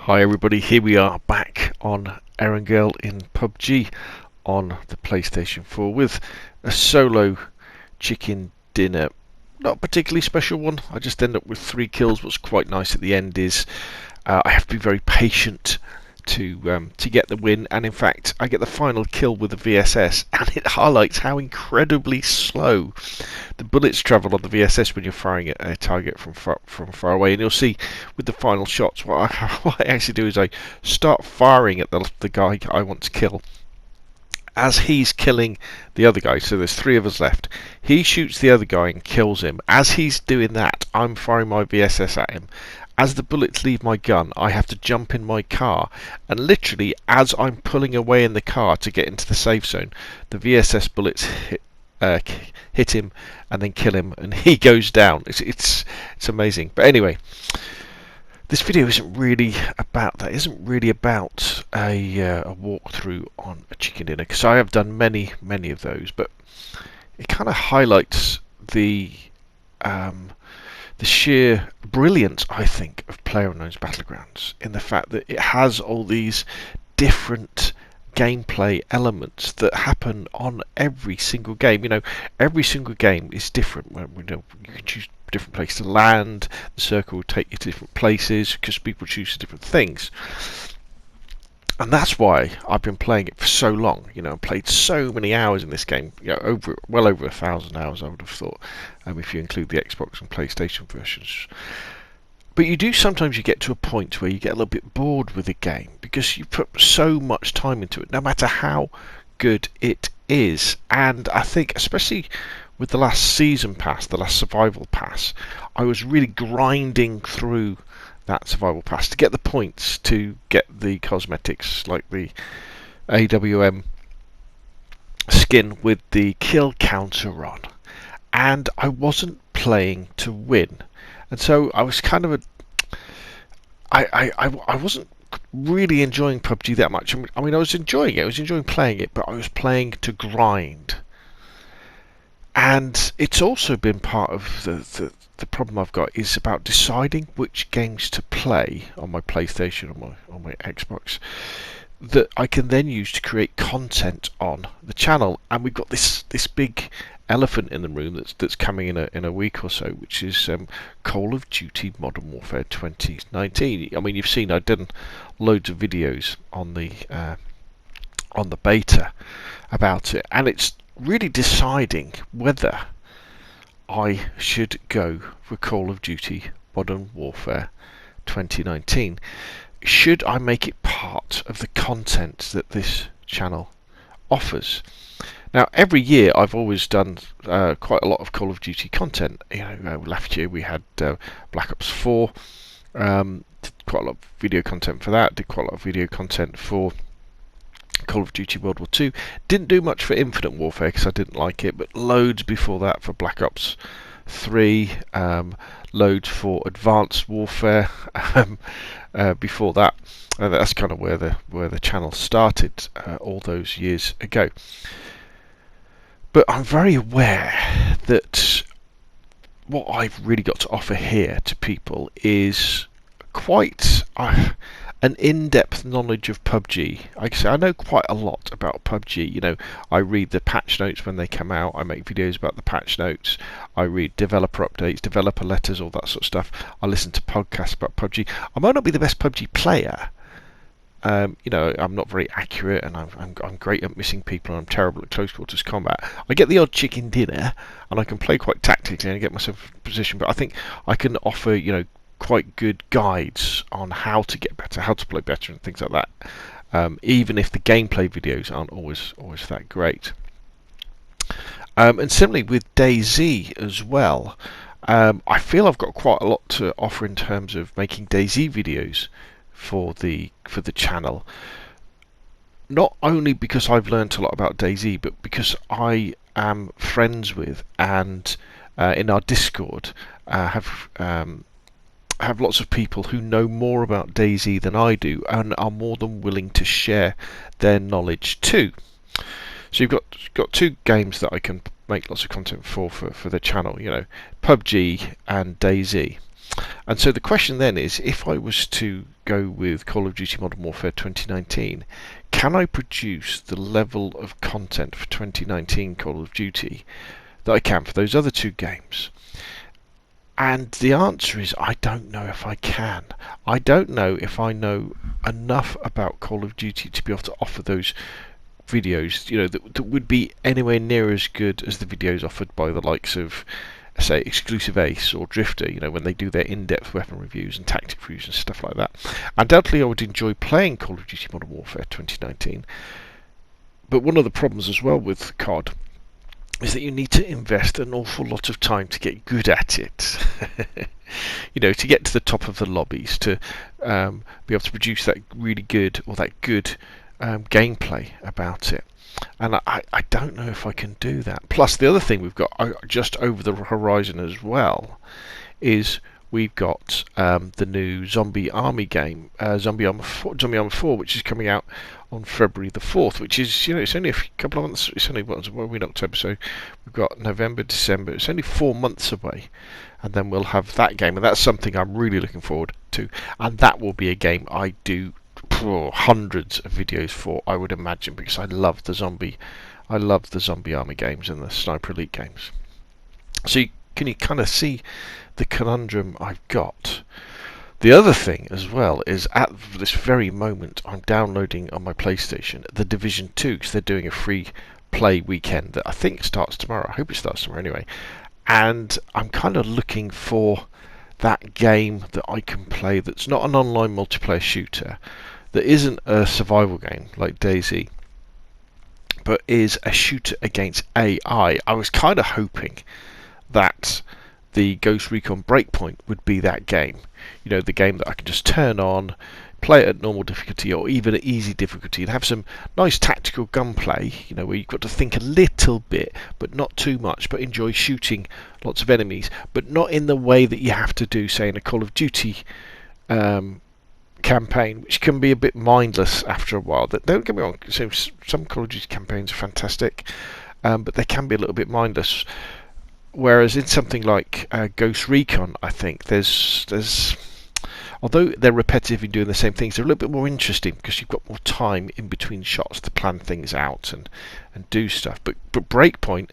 Hi everybody, here we are back on Erangel in PUBG on the PlayStation 4 with a solo chicken dinner. Not a particularly special one, I just end up with 3 kills. What's quite nice at the end is I have to be very patient to get the win, and in fact I get the final kill with the VSS, and it highlights how incredibly slow the bullets travel on the VSS when you're firing at a target from far away. And you'll see with the final shots what I actually do is I start firing at the guy I want to kill as he's killing the other guy. So there's 3 of us left. He shoots the other guy and kills him. As he's doing that, I'm firing my VSS at him. As the bullets leave my gun, I have to jump in my car, and literally as I'm pulling away in the car to get into the safe zone, the VSS bullets hit him and then kill him, and he goes down. It's amazing. But anyway, this video isn't really about that. It isn't really about a walkthrough on a chicken dinner, because I have done many of those, but it kind of highlights the sheer brilliance, I think, of PlayerUnknown's Battlegrounds, in the fact that it has all these different gameplay elements that happen on every single game. You know, every single game is different. You can choose a different place to land. The circle will take you to different places because people choose different things. And that's why I've been playing it for so long. You know, I played so many hours in this game. You know, well over 1,000 hours, I would have thought, if you include the Xbox and PlayStation versions. But you do sometimes, you get to a point where you get a little bit bored with a game because you put so much time into it, no matter how good it is. And I think, especially with the last season pass, the last survival pass, I was really grinding through that survival pass to get the points to get the cosmetics, like the AWM skin with the kill counter on, and I wasn't playing to win, and so I was kind of I wasn't really enjoying PUBG that much. I mean, I was enjoying it, I was enjoying playing it, but I was playing to grind. And it's also been part of the problem I've got is about deciding which games to play on my PlayStation or on my Xbox that I can then use to create content on the channel. And we've got this big elephant in the room that's coming in a week or so, which is Call of Duty Modern Warfare 2019. I mean, you've seen I've done loads of videos on the beta about it, and it's really deciding whether I should go for Call of Duty Modern Warfare 2019. Should I make it part of the content that this channel offers? Now, every year I've always done quite a lot of Call of Duty content. You know, last year we had Black Ops 4. Did quite a lot of video content for that. Did quite a lot of video content for Call of Duty World War 2. Didn't do much for Infinite Warfare because I didn't like it, but loads before that for Black Ops 3, loads for Advanced Warfare before that. That's kind of where the channel started all those years ago. But I'm very aware that what I've really got to offer here to people is quite an in-depth knowledge of PUBG. Like I say, I know quite a lot about PUBG. You know, I read the patch notes when they come out. I make videos about the patch notes. I read developer updates, developer letters, all that sort of stuff. I listen to podcasts about PUBG. I might not be the best PUBG player. You know, I'm not very accurate, and I'm great at missing people, and I'm terrible at close quarters combat. I get the odd chicken dinner, and I can play quite tactically and get myself in position. But I think I can offer, you know, quite good guides on how to get better, how to play better, and things like that. Even if the gameplay videos aren't always that great. And similarly with DayZ as well, I feel I've got quite a lot to offer in terms of making DayZ videos for the channel. Not only because I've learnt a lot about DayZ, but because I am friends with, and in our Discord have lots of people who know more about DayZ than I do, and are more than willing to share their knowledge too. So you've got 2 games that I can make lots of content for the channel. You know, PUBG and DayZ. And so the question then is, if I was to go with Call of Duty Modern Warfare 2019, can I produce the level of content for 2019 Call of Duty that I can for those other two games? And the answer is, I don't know if I can. I don't know if I know enough about Call of Duty to be able to offer those videos, that would be anywhere near as good as the videos offered by the likes of, say, Exclusive Ace or Drifter, when they do their in-depth weapon reviews and tactic reviews and stuff like that. Undoubtedly, I would enjoy playing Call of Duty Modern Warfare 2019, but one of the problems as well with COD is that you need to invest an awful lot of time to get good at it. To get to the top of the lobbies, to be able to produce that really good or that good gameplay about it. And I don't know if I can do that. Plus, the other thing we've got just over the horizon as well is we've got the new Zombie Army game, Zombie Army 4, which is coming out on February the 4th, which is, it's only a couple of months. It's only, we're in October, so we've got November, December. It's only 4 months away. And then we'll have that game. And that's something I'm really looking forward to. And that will be a game I do hundreds of videos for, I would imagine, because I love the Zombie Army games and the Sniper Elite games. So can you kind of see the conundrum I've got? The other thing as well is, at this very moment, I'm downloading on my PlayStation The Division 2, because they're doing a free play weekend that I think starts tomorrow. I hope it starts tomorrow anyway. And I'm kind of looking for that game that I can play that's not an online multiplayer shooter, that isn't a survival game like DayZ, but is a shooter against AI. I was kind of hoping that the Ghost Recon Breakpoint would be that game. The game that I can just turn on, play it at normal difficulty or even at easy difficulty, and have some nice tactical gunplay, where you've got to think a little bit, but not too much, but enjoy shooting lots of enemies, but not in the way that you have to do, say, in a Call of Duty campaign, which can be a bit mindless after a while. Don't get me wrong, so some Call of Duty campaigns are fantastic, but they can be a little bit mindless. Whereas in something like Ghost Recon, I think there's although they're repetitive in doing the same things, they're a little bit more interesting because you've got more time in between shots to plan things out and do stuff. But Breakpoint,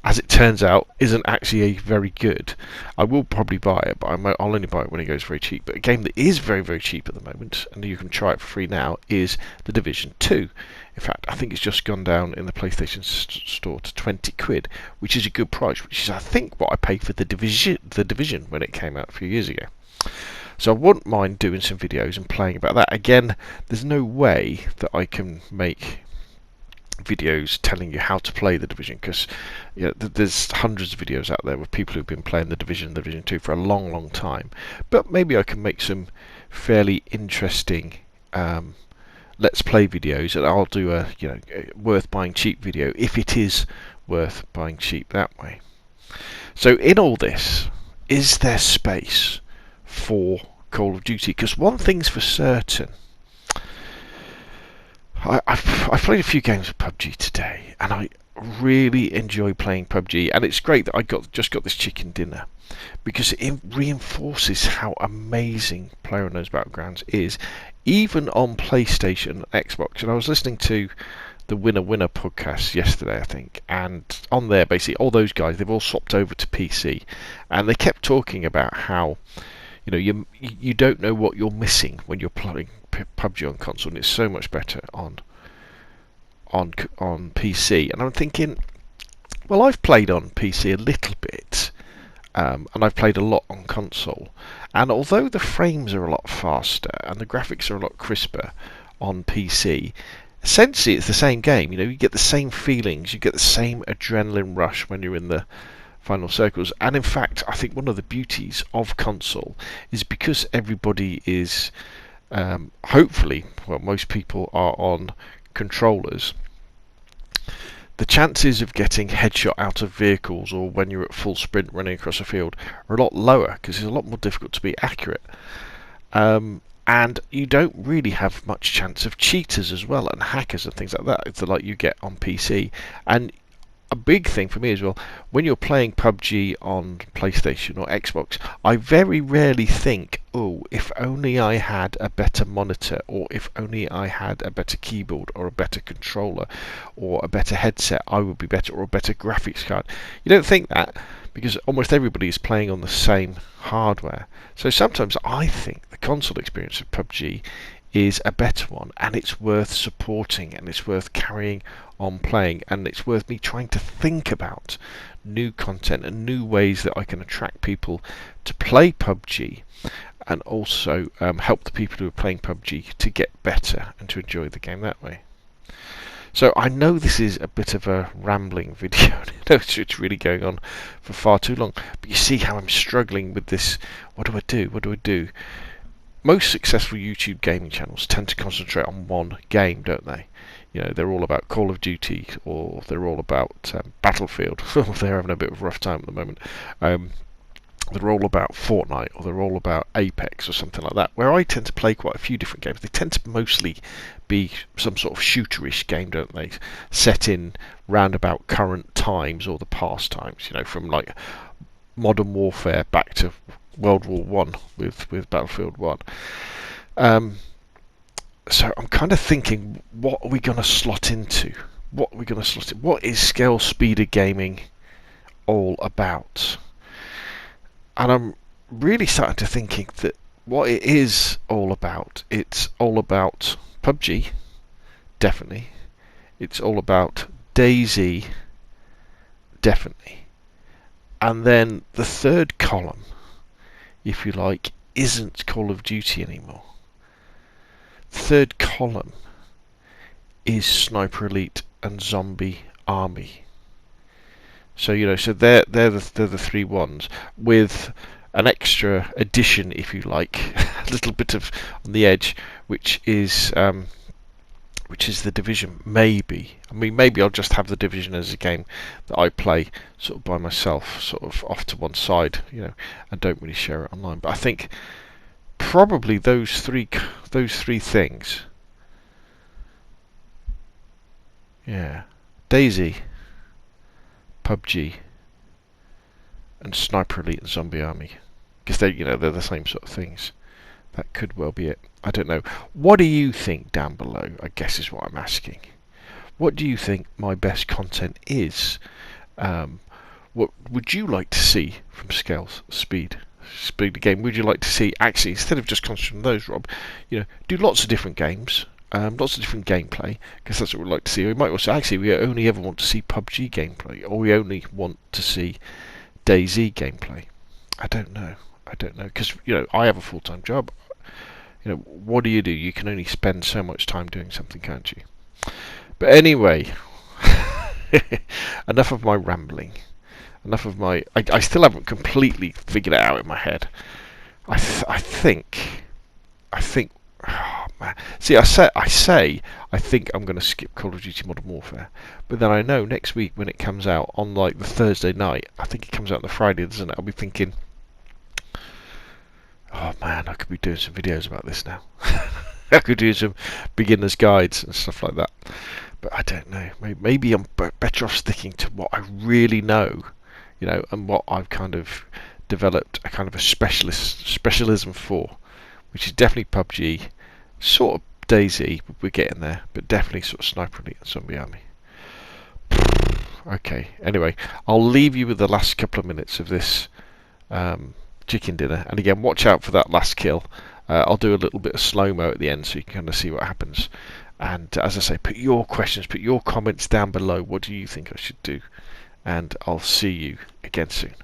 as it turns out, isn't actually a very good. I will probably buy it, but I'll only buy it when it goes very cheap. But a game that is very, very cheap at the moment, and you can try it for free now, is The Division 2. In fact, I think it's just gone down in the PlayStation store to 20 quid, which is a good price, which is, I think, what I paid for The Division when it came out a few years ago. So I wouldn't mind doing some videos and playing about that. Again, there's no way that I can make videos telling you how to play The Division, because there's hundreds of videos out there with people who've been playing The Division 2 for a long, long time. But maybe I can make some fairly interesting let's play videos, and I'll do a worth buying cheap video if it is worth buying cheap that way. So in all this, is there space for Call of Duty? Because one thing's for certain, I've played a few games of PUBG today, and I really enjoy playing PUBG, and it's great that I just got this chicken dinner, because it reinforces how amazing PlayerUnknown's Battlegrounds is, even on PlayStation and Xbox. And I was listening to the Winner podcast yesterday, I think, and on there, basically, all those guys, they've all swapped over to PC, and they kept talking about how you don't know what you're missing when you're playing PUBG on console, and it's so much better on PC. And I'm thinking, well, I've played on PC a little bit, and I've played a lot on console, and although the frames are a lot faster and the graphics are a lot crisper on PC, essentially it's the same game. You get the same feelings, you get the same adrenaline rush when you're in the final circles. And in fact, I think one of the beauties of console is because everybody is hopefully, well, most people are on controllers, the chances of getting headshot out of vehicles or when you're at full sprint running across a field are a lot lower, because it's a lot more difficult to be accurate. And you don't really have much chance of cheaters as well, and hackers and things like that. It's like you get on PC. And a big thing for me as well, when you're playing PUBG on PlayStation or Xbox, I very rarely think, oh, if only I had a better monitor, or if only I had a better keyboard, or a better controller, or a better headset, I would be better, or a better graphics card. You don't think that, because almost everybody is playing on the same hardware. So sometimes I think the console experience of PUBG is a better one, and it's worth supporting, and it's worth carrying on playing, and it's worth me trying to think about new content and new ways that I can attract people to play PUBG, and also help the people who are playing PUBG to get better and to enjoy the game that way. So I know this is a bit of a rambling video. It's really going on for far too long, but you see how I'm struggling with this. What do I do? What do I do? Most successful YouTube gaming channels tend to concentrate on one game, don't they? You know, they're all about Call of Duty, or they're all about Battlefield. They're having a bit of a rough time at the moment. They're all about Fortnite, or they're all about Apex or something like that. Where I tend to play quite a few different games. They tend to mostly be some sort of shooterish game, don't they? Set in roundabout current times or the past times. You know, from like Modern Warfare back to World War One with Battlefield 1. So I'm kind of thinking, what are we going to slot into? What are we going to slot in? What is Scalespeeder gaming all about? And I'm really starting to think that what it is all about, it's all about PUBG, definitely. It's all about DayZ, definitely. And then the third column, if you like, isn't Call of Duty anymore. Third column is Sniper Elite and Zombie Army. So you know, so they're the three ones, with an extra addition, if you like, a little bit of on the edge, which is the Division. Maybe, I mean, maybe I'll just have the Division as a game that I play sort of by myself, sort of off to one side, you know, and don't really share it online. But I think probably those three things, yeah, DayZ, PUBG, and Sniper Elite and Zombie Army, because they're the same sort of things. That could well be it. I don't know. What do you think down below, I guess is what I'm asking. What do you think my best content is? What would you like to see from Scalespeeder game? Would you like to see, actually, instead of just concentrating on those, Rob, you know, do lots of different games, lots of different gameplay, because that's what we'd like to see. Or we might also, actually, we only ever want to see PUBG gameplay, or we only want to see DayZ gameplay. I don't know, because, you know, I have a full-time job. You know, what do? You can only spend so much time doing something, can't you? But anyway, enough of my rambling. Enough of my... I still haven't completely figured it out in my head. I think... Oh, man. See, I say I think I'm going to skip Call of Duty Modern Warfare, but then I know next week when it comes out on like the Thursday night, I think it comes out on the Friday, doesn't it? I'll be thinking, oh man, I could be doing some videos about this now. I could do some beginner's guides and stuff like that. But I don't know. Maybe I'm better off sticking to what I really know, you know, and what I've kind of developed a kind of a specialism for, which is definitely PUBG, sort of DayZ, we're getting there, but definitely sort of Sniper Elite and Zombie Army. Okay, anyway, I'll leave you with the last couple of minutes of this chicken dinner, and again, watch out for that last kill. I'll do a little bit of slow-mo at the end so you can kind of see what happens. And as I say, put your questions, put your comments down below. What do you think I should do? And I'll see you again soon.